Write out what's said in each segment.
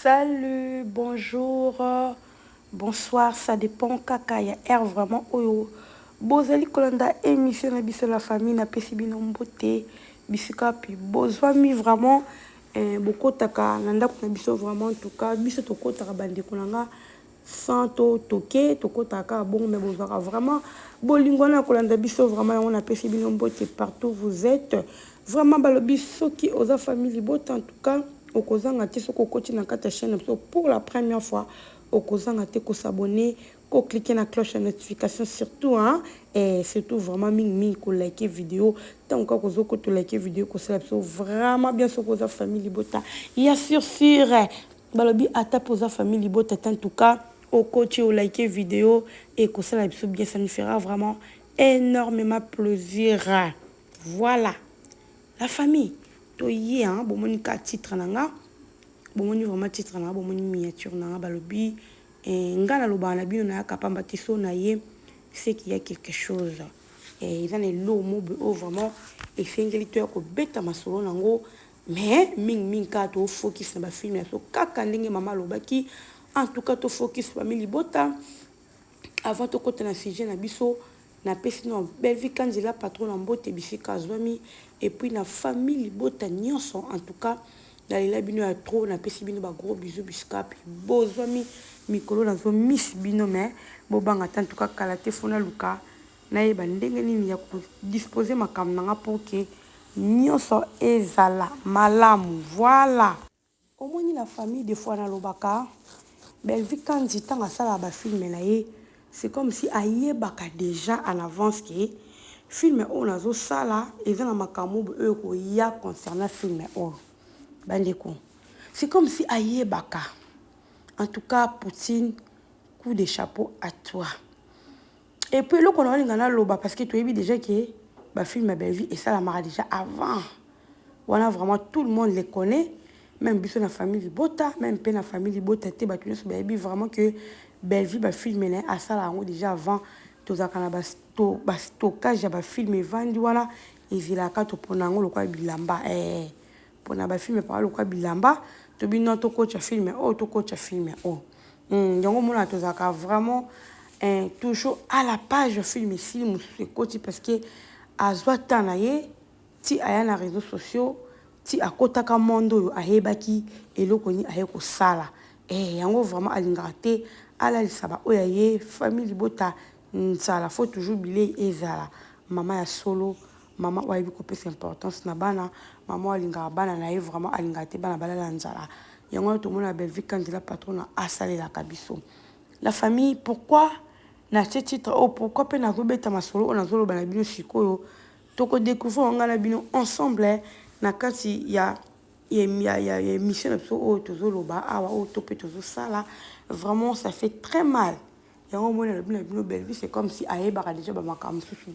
Salut, bonjour, bonsoir, ça dépend kaka ya air vraiment oyo. Bozali kolanda émission na biso la famille na pesi bino mbote bisika pi bozwami vraiment bokotaka na ndako na biso vraiment en tout cas biso tokotaka bandeko nanga sans toke tokotaka bon mais bozwaka vraiment bolingo na kolanda biso vraiment on a pesi bino mbote partout vous êtes vraiment balobi soki oza famille libota en tout cas okozanga te soko okoti na kati ya chaîne pour la première fois okozanga te s'abonner cliquer na cloche de notification surtout hein et surtout vraiment mingi ko liker vidéo tant que kozoko to liker vidéo ko sala vraiment bien soko oza famille libota ya sûr balobi ata poza famille libota en tout cas au coach au liker vidéo et ko sala bien ça nous fera vraiment énormément plaisir. Voilà la famille toye hein bomoni ka titre nanga bomoni vraiment titre nanga bomoni miniature nanga balobi ngana loba na bino na kapamba tiso na ye c'est qu'il y a quelque chose et ils en est l'eau mobe vraiment et fengeli to ko beta masolo nango mais ming ka to focus na ba film so kaka ndenge mama lobaki en tout cas to focus famille bota avant to kota na sujet na biso na pesi no belle vie quand il a patron en botte bisika zwami et puis na famille bota nyonso en tout cas dans les labino a trop na pesi bino ba gros bisous bisika puis bozwami mikolo na zo miss bino mais bobanga en tout cas kala te fona luka na yeba ndenge nini ya ko disposer makam nanga pour que nyonso ezala malamu. Voilà omoni la famille des fois na lobaka belle vie quand il tanga sala ba film na ye c'est comme si ayebaka déjà en avance que film on a zo sala eza na makambo ko ya concernant film on bandeko c'est comme si ayebaka en tout cas Poutine coup de chapeau à toi et puis le qu'on a ngana loba parce que tu as vu déjà que ba film ma belle vie et ça la mara déjà avant voilà vraiment tout le monde les connaît même biso na famille bota même pe na famille bota te ba tous baby vraiment que belle vie ba film né à ça là déjà avant to zakana ba stockage ba film vandi voilà ezilaka to ponango lokwa bilamba pona ba film par lokwa bilamba to bino to coach film to coach film donc mona to zaka vraiment toujours à la page film ici monsieur coach parce que azwa tanaye ti aya na réseaux sociaux ti akotaka mondo ayebaki eloko ni ayeko sala yango vraiment alingate ala lisaba oyaye famille bota nsala faut toujours bilei ezala mama ya solo mama wayebi ko pesa importance na bana mama alinga bana na ye vraiment alingate bana balala nzala yango to mona belle vie quand la patronne a salé la kabiso la famille pourquoi na ce titre pourquoi pe na robeta masolo on a zolo bana bino sikoyo toko découvrir ngana bino ensemble na kati ya mission o tozoloba awa o topé tozo sala vraiment ça fait très mal yango mona bino belle vie c'est comme si ayebaka déjà ba makambo susu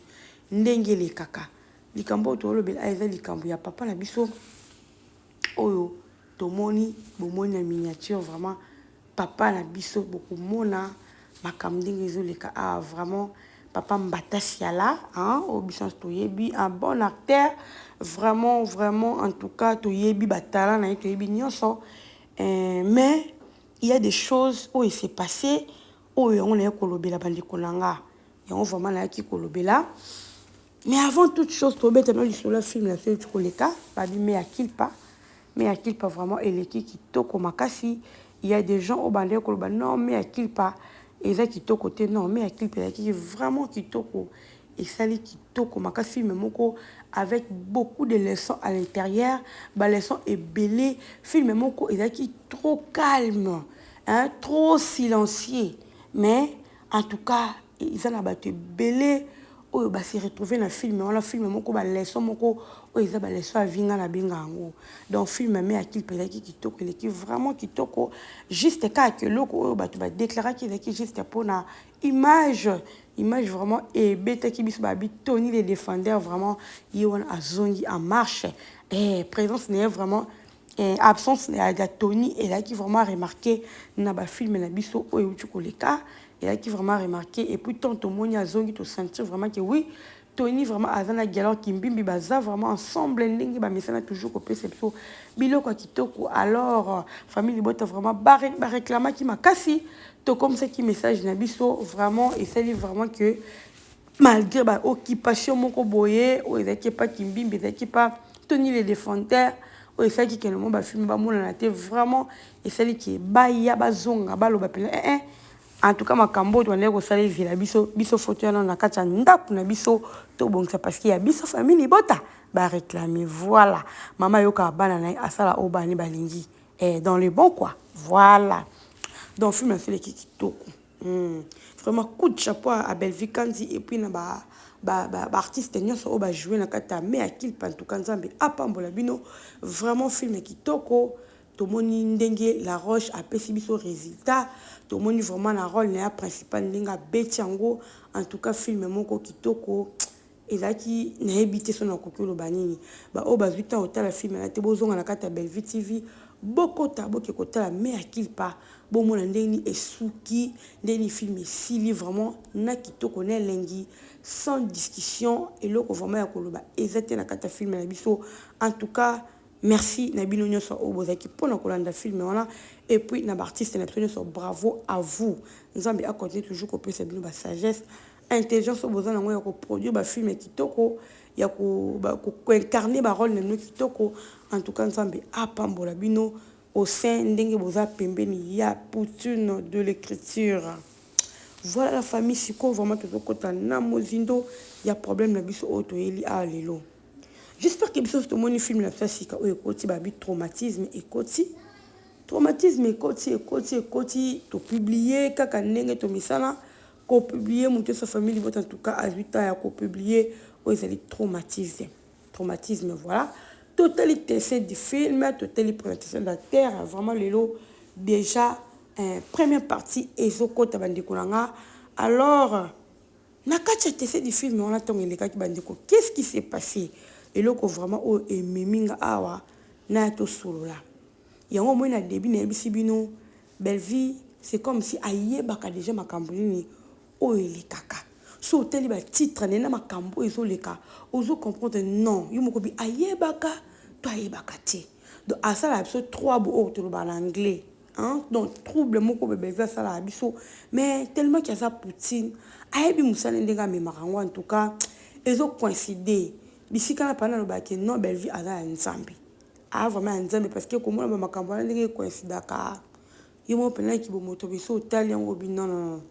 ndengele kaka likambo tolobela aiza likambo ya papa na biso oyo tomoni bomoni na miniature vraiment papa na biso bokomona makambo ndenge ezoleka vraiment papa Mbata Siala hein au biso toyebi un bon acteur vraiment en tout cas toyebi batala na toyebi nyonso mais il y a des choses où il s'est passé où on est kolobela bandeko nanga et on vraiment na ki kolobela mais avant toute chose tobeta no lisolo film la fait koleka babi mais à qu'il pas vraiment eleki kitoko makasi il y a des gens au bandeko koloba non mais à qu'il pas et ça qui toko côté non mais à qu'il pas qui vraiment kitoko et ça les kitoko makasi film moko avec beaucoup de leçons à l'intérieur ba leçons et belé film moko et qui trop calme hein trop silencieux mais en tout cas ils en a battu belé oyo ba se retrouver na film on la film moko ba leçon moko oyo za ba leçon avinga na bingango donc film mais à qui pelaki kitoko le qui vraiment kitoko juste ka que loko oyo ba tu ba déclarer qui est juste pour na image vraiment et beta ki biso ba bi Tony les défendeurs vraiment yon azongi en marche et présence n'est vraiment absence de Tony et là qui vraiment remarqué na ba film na biso oyo tu koleka et là qui vraiment remarqué et puis tant au monde azongi to sentir vraiment que oui Tony vraiment azana galor kimbimbi baza vraiment ensemble ndenge ba mesana toujours ko perception biloko kitoko. Alors famille Libota vraiment ba réclama qui makasi to comme ça qui message na biso vraiment et ça dit vraiment que malgré ba occupation moko boye o ezaki pas kimbimbi ezaki pas Tony les défenseurs o ezaki que le monde ba film ba mona na te vraiment et ça dit que ba ya bazonga ba lo ba pena en tout cas makambo to ndeko sala vila biso photo na kati ndaku na biso to bongisa parce qu'il y a biso famille Libota ba réclamer voilà maman yoka bana na asala obani balingi dans le bon quoi voilà donc film fait les kitoko vraiment coup de chapeau à Belvi Kandi et puis na ba artiste nyonso o ba jouer na kata mais à qu'il en tout cas nzambe apambola bino vraiment film kitoko to moni ndenge la roche a pesi biso résultat to moni vraiment la rôle na principal ndinga betiango en tout cas film moko kitoko ezaki na ebité son kokolo banini ba o ba 8 ans otala film na te bozonga na kata Belvi TV bokota boke kotala mais à qu'il pas bon mona ndeni esuki ndeni film sili vraiment na kitoko na lengi sans discussion et loko vraiment ya koloba ezate na kata film na biso en tout cas merci Nabino Nyoso Obozaki pour nous colanda film voilà et puis na artiste na Nyoso bravo à vous Nzambi a continué toujours qu'on peut se donner sagesse intelligence Obozana nango ya ko produire ba film kitoko ya ko incarner ba rôle na kitoko en tout cas Nzambi a pambola bino au sein ndenge boza pembeni ya poutune de l'écriture. Voilà la famille siko vraiment tout kota na mozindo ya problème na biso auto eli a lelo. J'espère que biso to moni film na sika o ekoti ba bi traumatisme ekoti to publier kaka ndenge to misana ko publier muto sa famille votre en tout cas à 8 ans ya ko publier o ezali traumatisme voilà totalité c'est du film totalité présentation de la terre vraiment lelo déjà première partie ezokota bandeko nanga alors na kacha tese du film on attend les gars qui bandeko qu'est-ce qui s'est passé et loko vraiment o ememinga awa na to solola yango moi na début na bisi bino Belvi c'est comme si ayebaka déjà makambo nini o ele kaka so teli ba titre na makambo ezoleka ozo comprendre non yo moko bi ayebaka to ayebaka te donc asala biso 3 bo to ba en anglais hein donc trouble moko bébé asala biso mais tellement qu'il y a ça poutine ayebi musala ndenga me marango en tout cas ezo coïncider bisika na pana lo ba ke non Belvi ala nzambe a vraiment nzambe parce que comme on ba makambo na ndenge coïncidaka yo mo pena ki bo moto biso tali yango bi non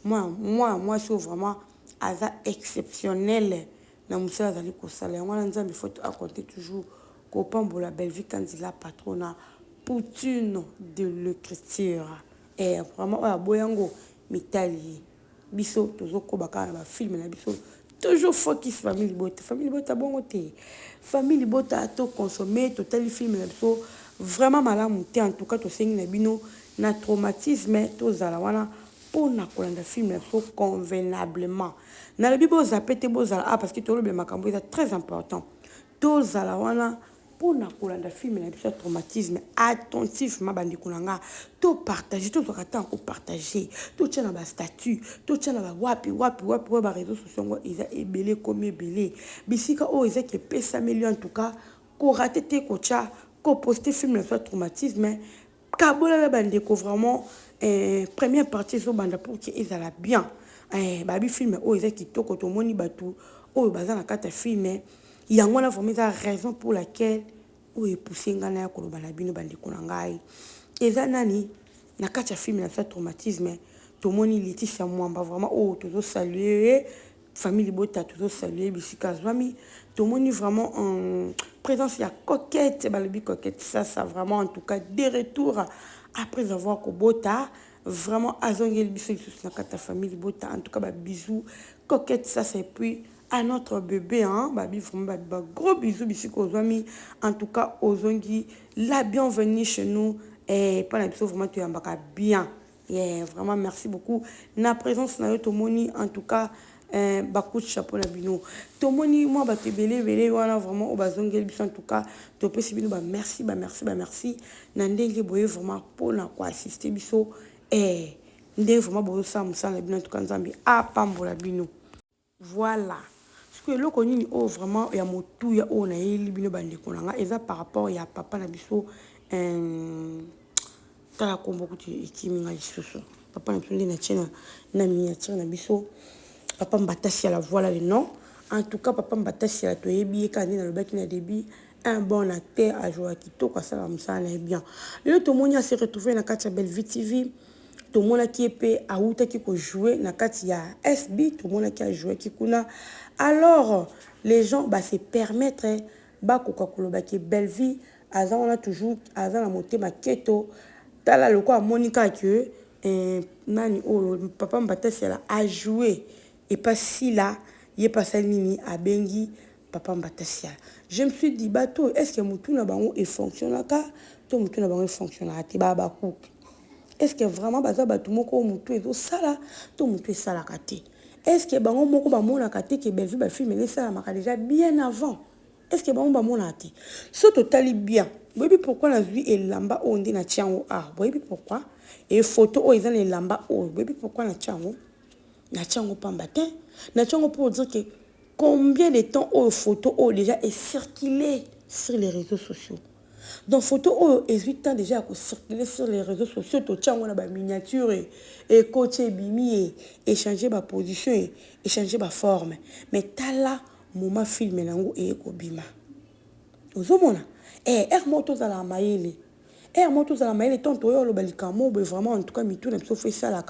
moi c'est vraiment aza exceptionnel na musala zali ko sala yango na nzambe faut à compter toujours ko pambola Belvi Kandi la patrona poutine de l'écriture et vraiment oya boyango mitali biso tozoko baka na ba film na biso toujours focus famille Libota bongo te famille Libota to consommer total film na biso vraiment malamu te en tout cas to sengi na bino na traumatisme to zala wana pour na kolanda film na biso convenablement na la bibo zapete bozala parce que to le makambo est très important to zala wana pour na kolanda film na biso traumatisme attentif mabandi kunanga to partager to zakata ko partager to tient ba statut to tient ba wapi ba réseaux sociaux ngo isa ebele comme ebele bisika o isa ke pesa million en tout cas ko rater ko cha ko poster film na biso traumatisme kabola la bande ko vraiment première partie so banda pour que ezala bien babi film o isa kitoko to moni batu o bazana kata film yango na vraiment la raison pour laquelle o epoussé ngana ya koloba na bino bandeko na ngai eza nani na kati ya film na sa traumatisme to moni Laetitia Mwamba vraiment o tozo saluer famille Libota tozo saluer bisika zwami to moni vraiment en présence ya coquette balobi coquette ça vraiment en tout cas des retours après avoir kobota vraiment azongeli biso na kati ya famille Libota en tout cas ba bisous coquette ça c'est puis à notre bébé hein babi vraiment ba gros bisous bisous ozwami en tout cas ozongi la bienvenue chez nous et pas la bisous vraiment tu ambaka bien yeah vraiment merci beaucoup na présence na yo tomoni en tout cas coup de chapeau na bino tomoni moi ba tebele wana vraiment o bazongeli bisous en tout cas to pesi bino merci na ndenge boye vraiment pour na ko assister bisous ndenge vraiment boyo ça musala bino en tout cas nzambi a pambola bino voilà. que le connu oh vraiment il y a motu ya oh na yeli bino bande konanga eza par rapport ya papa na biso tala kombo kuti ekiminga lisusu papa na biso na tiena na miniature na biso papa Mbatasi à la voilà le nom en tout cas papa Mbatasi à la toyebi quand na lobaki na début un bon acteur à jouer kitoko ça la msala bien le tout monde s'est retrouvé na Katia Belle TV tout le monde qui est à outa qui peut jouer na Katia SB tout le monde qui a joué qui kuna alors les gens bah se permettre ba koka koloba ki belle vie azan on a toujours azan la montée maketo tala loko a Monica que nani oh papa Mbatasi a joué et pas si là il est passé nini à bengi papa Mbatasi. Je me suis dit bateau est-ce que mutu na bango et fonctionne ka to mutu na bango fonctionne ati baba cook est-ce que vraiment baza bato moko mutu ezo sala to mutu sala kate est-ce que bango moko ba mona kate que belle vie ba film les sala maka déjà bien avant est-ce que bango ba mona ati so totali bien boyebi pourquoi na zui elamba onde na tiango ah boyebi pourquoi et photo o ezana elamba o boyebi pourquoi na tiango pamba te na tiango pour dire que combien de temps aux photos ont déjà circulé sur les réseaux sociaux. Donc photo ont hésité déjà à circuler sur les réseaux sociaux to tiango na ba miniature et coacher bimi et changer ma position et changer ma forme mais tala moment film nango e ko bima ozomona moto za la maïle moto za la maïle tonto yo lo balika mo vraiment en tout cas mitu na biso fait ça là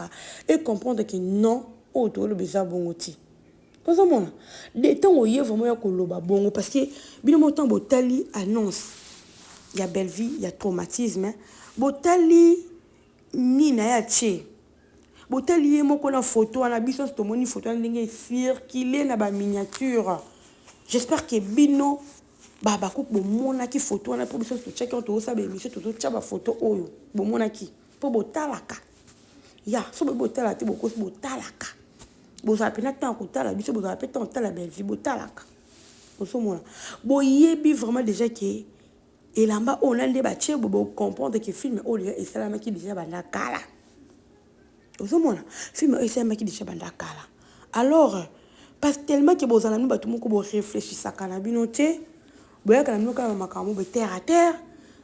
et comprendre que non auto le beza bongoti ozomona de temps oye vraiment ya koloba bongo parce que bino motan botali annonce il y a belle vie il y a traumatisme botali ni na ya che botali moko na photo na biso to moni photo ndenge circuler na ba miniature j'espère que bino baba ko bomona ki photo na pour biso to check to sa be émission to tchaba photo oyo bomona ki po botalaka ya so botala te boko botalaka boza pena tant kotala biso boza pe tant la belle vie botalaka osomona boyebi vraiment déjà que elamba on a débat bo comprendre que film o déjà et ça qui déjà banda kala osomona film et ça qui déjà banda kala alors parce tellement que boza na nous batu moko bo réfléchir ça kana binoté boya kana nous kana makambo be terre à terre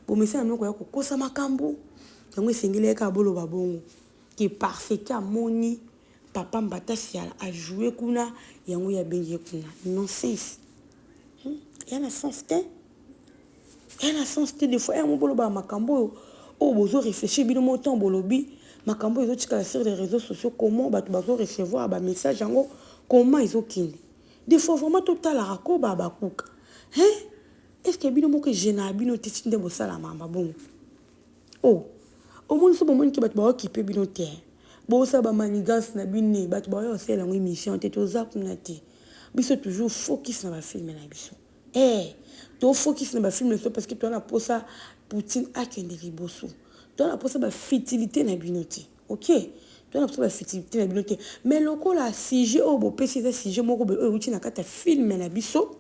bo mesi na moko ya kokosa makambo yango esengele ka bolo babongo qui parce que moni papa Mbatasi a joué kuna yango ya bengi kuna non sens y a un sens des fois un bolo ba makambo o bozo réfléchir bino montant bolobi makambo ezo tika sur les réseaux sociaux comment bato bazo recevoir ba message yango comment ezo kinde des fois vraiment total la rako ba kuka est-ce que bino moko jena bino titinde bo sala mamba bon oh au moins so bon ki bato ba occuper bino terre bosa ba manigance na bine bato ba yo sela ngo émission te toza kuna te biso toujours focus na ba film na biso to focus na ba film so parce que toi na posa Poutine akende liboso toi na posa ba futilité na binote OK toi na posa ba futilité na binote mais lokola sujet o bo pesa sujet moko be o uti na kata film na biso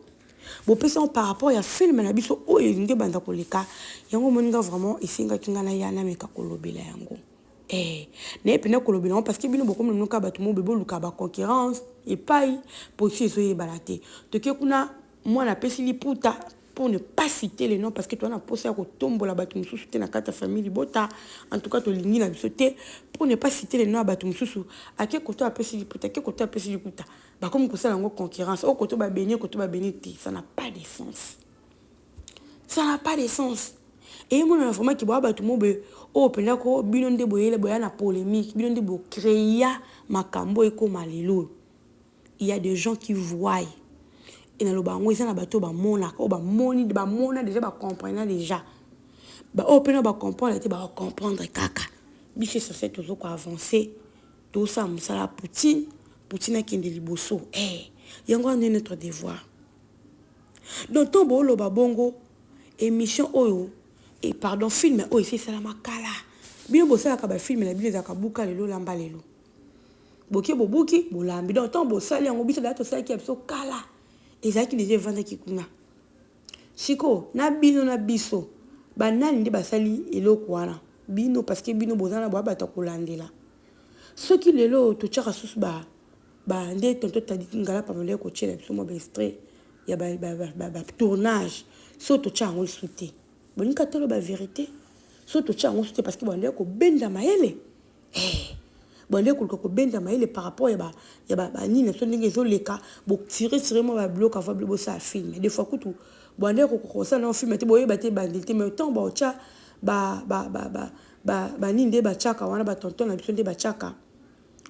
bo pesa par rapport ya film na biso o nge banda koleka yango moninga vraiment isinga kinga na yana meka kolobela yango ne pena kolobela parce que bino boko mno ka batu mo bebo luka ba concurrence et pai pour si zo yebalate to ke kuna moi na pesi liputa pour ne pas citer les noms parce que toi na posa ko tombola batu mususu te na kata famille bota en tout cas to lingi na bisote pour ne pas citer les noms batu mususu ake koto a pesi liputa ke koto a pesi liputa ba comme ko sala ngo concurrence o koto ba béni te ça n'a pas de sens et moi vraiment ki ba batu mo be o pena ko bino nde boyele boya na polémique bino nde bo créer makambo e ko malelo il y a des gens qui voient et na lo bango isa na bato ba mona ko ba moni ba mona déjà ba comprendre déjà ba o pena ba comprendre te ba comprendre kaka biche sur cette toujours ko avancer tout ça musala Poutine a kende liboso yango on est notre devoir donc ton bo lo ba bongo émission oyo et pardon film o ici c'est la makala bien bossa ka ba film la bile za ka buka lelo lamba lelo boki bobuki bolambi donc ton bo sali yango biso da to sali ki biso kala ezaki déjà vendre ki kuna siko na bino na biso banani nde basali eloko wana bino parce que bino bozana ba bata kolandela soki lelo to tchaka susu ba Bah, nde tonto tadi ngala pa mole ko tchela biso mo ba extrait ya ba tournage. So to tchango souté. Boni katolo ba vérité. So to tchango souté parce que bon ko benda maele. Eh. Bon ko benda maele par rapport ya ba nini so ndenge zo leka bo tirer mo ba bloc avant bo ça film. Des fois kutu bon ko ça na film te boye ba te bandité mais autant ba tcha ba nini de ba tchaka wana ba tonton na biso de ba tchaka.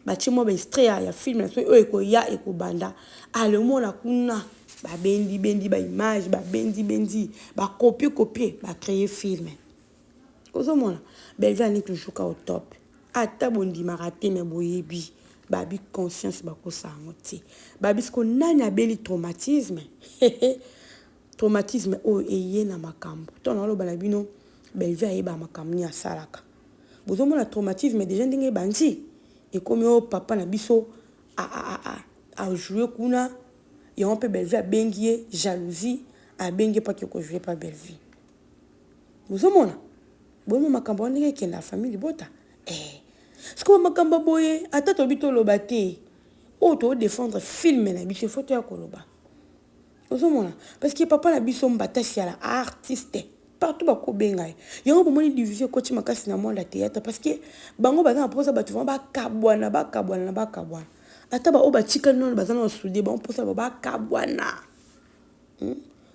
Bati mo ba extrait ya film so eko ya eko banda ale mona kuna ba bendi ba image ba bendi ba copier ba créer film ozo mona Bellevue ani toujours ka au top ata bondi maraté mais boyebi ba bi conscience ba ko sango ti ba bisko nani abeli traumatisme traumatisme o eye na makambo to na lo bala bino Bellevue ayeba makambo ni asalaka bozo mona traumatisme déjà ndenge banzi. Et comme yo papa na biso a joué kuna et on peut Bellevue a bengier jalousie a bengier pas que jouer pas Bellevue. Vous omona bon makambo ndenge ke na famille bota ce que makambo boye ata to bito lobate o to défendre film na biso photo ya koloba. Vous omona parce que papa na biso mbata si ala artiste partout ba ko benga yango bo moni diviser ko ti makasi na monde théâtre parce que bango baza na posa ba tu va ba kabwana ata ba o ba tika non baza na soudé ba on posa ba kabwana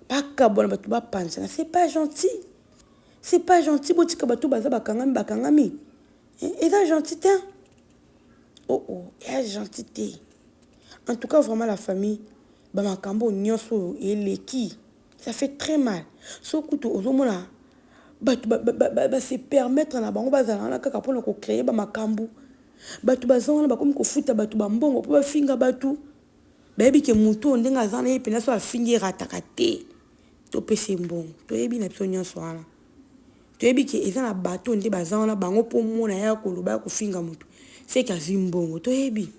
ba kabwana ba tu ba panza c'est pas gentil bo tika ba tu baza ba kangami et ça gentil oh et gentillité en tout cas vraiment la famille ba makambo nyonso eleki ça fait très mal. So kutu ozomona batu ba se permettre na bango bazala na kaka pona ko créer ba makambu batu bazona ba komi ko futa batu ba mbongo po ba finga batu bebi ke mutu ndenga zana ye pena so afingi rataka te to pese mbongo to yebi na biso nyonso wana to yebi ke ezana bato nde bazana bango po mona ya ko loba ko finga mutu c'est kazi mbongo to yebi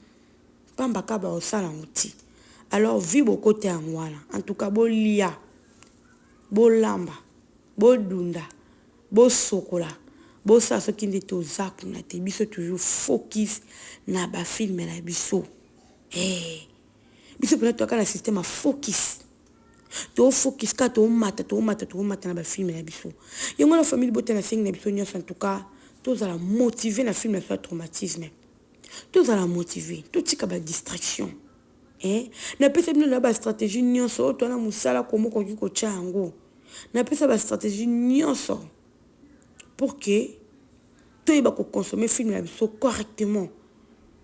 pamba ka ba osala muti alors vibo côté en wana en tout cas bolia bolamba bodunda bosokola bosa soki nde toza kuna te biso toujours focus na ba film na biso biso pena toka na système focus to focus ka to mata na ba film na biso yango na famille bote na sing na biso nyonso en tout cas toza la motiver na film na so traumatisme toza la motiver to tika ba distraction na pesa bino na ba stratégie nyonso to na musala komo ko ko chango na pesa ba stratégie nyonso pour que to yeba ko consommer film na biso correctement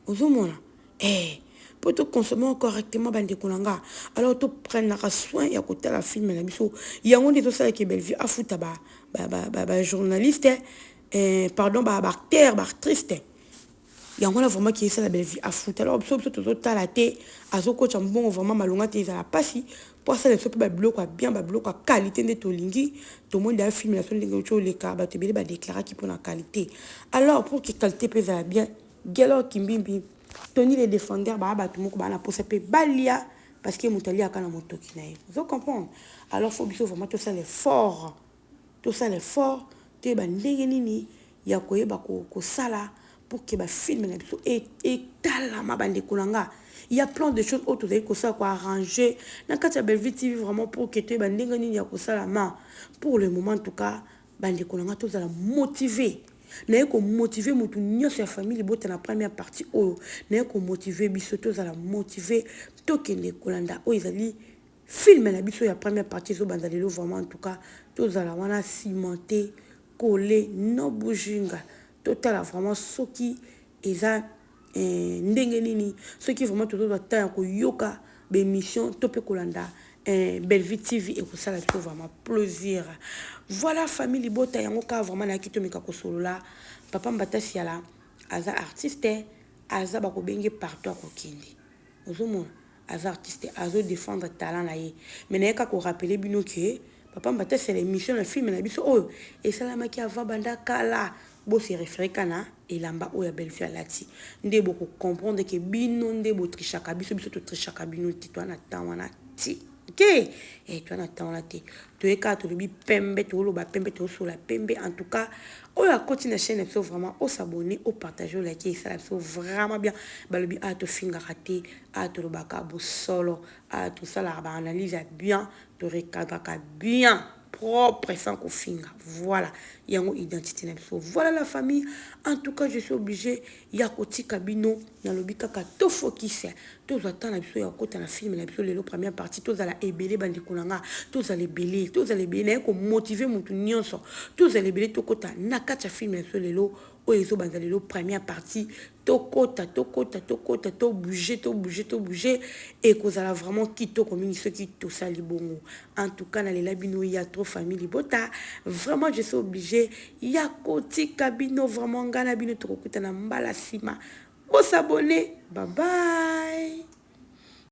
ozomona pour to consommer correctement bande konanga alors to prendre soin ya ko tala film na biso yango ndeto sala ke Bellevue afuta ba journaliste pardon ba acteur ba actrice yango na vraiment qui est ça la Bellevue afuta alors biso to tala te azoko cha mbongo vraiment malonga te za la pasi pour ça les so ba bloc bien ba bloc qualité de tolingi to monde da film la so ndenge cho le ka ba te bele ba déclarer qui pour la qualité alors pour que qualité pèse bien gelo kimbimbi Tony les défendeurs ba tout moko ba na posa pe balia parce que mutali akana motoki na ye vous comprenez alors faut biso vraiment tout ça l'effort te ba ndenge nini ya koyeba ko sala pour que ba film na biso et tala ma bande kolanga il y a plein de choses autour de ça quoi arranger na kati ya Bellevue TV vraiment pour que te ba ndenge nini ya ko sala ma pour le moment en tout cas bande kolanga to za motiver na ko motiver mutu nyonso ya famille bote na première partie oyo na ko motiver biso to za la motiver to kende kolanda o ezali film na biso ya première partie zo banzalelo vraiment en tout cas to za la wana cimenter coller no bujinga total vraiment soki eza ndenge nini soki vraiment tout doit temps ko yoka be mission topé kolanda Bellevue TV et ko sala tout vraiment plaisir. Voilà famille bota yango ka vraiment na kito meka ko solola papa mbata siala aza artiste aza ba ko benge partout ko kindi ozomo aza artiste azo défendre talent na ye mais na ka ko rappeler bino que papa mbata c'est l'émission na film na biso oh et salama ki avant banda kala bo se référer kana elamba o ya Bellevue alati nde bo ko comprendre que bino nde bo trichaka biso to trichaka bino ti to na tawana ti ok. Tu as temps là tu es quand tu le pembe tu le pembe tu sur la pembe en tout cas on a continué la chaîne vraiment au s'abonner au partager au liker ça vraiment bien balobi a to finga raté a to le baka solo a tout ça la analyse bien tu recadre bien propre sans qu'on finga voilà il y a une identité voilà la famille en tout cas je suis obligé il y a côté cabino dans le bikaka to focus tous attendent la biso ya côté la film la biso le première partie tous à la ebele bandi kunanga tous à l'ebele tous à l'ebele ko motiver mutu nyonso tous à l'ebele to kota nakata film la biso lelo o ezo banda lelo première partie to kota to bouger et kozala vraiment kito komini ceux qui to sali bongo en tout cas na lela bino ya trop famille libota vraiment je suis obligé ya koti kabino vraiment ngana bino to kokutana mbala sima. Bon s'abonner, bye bye.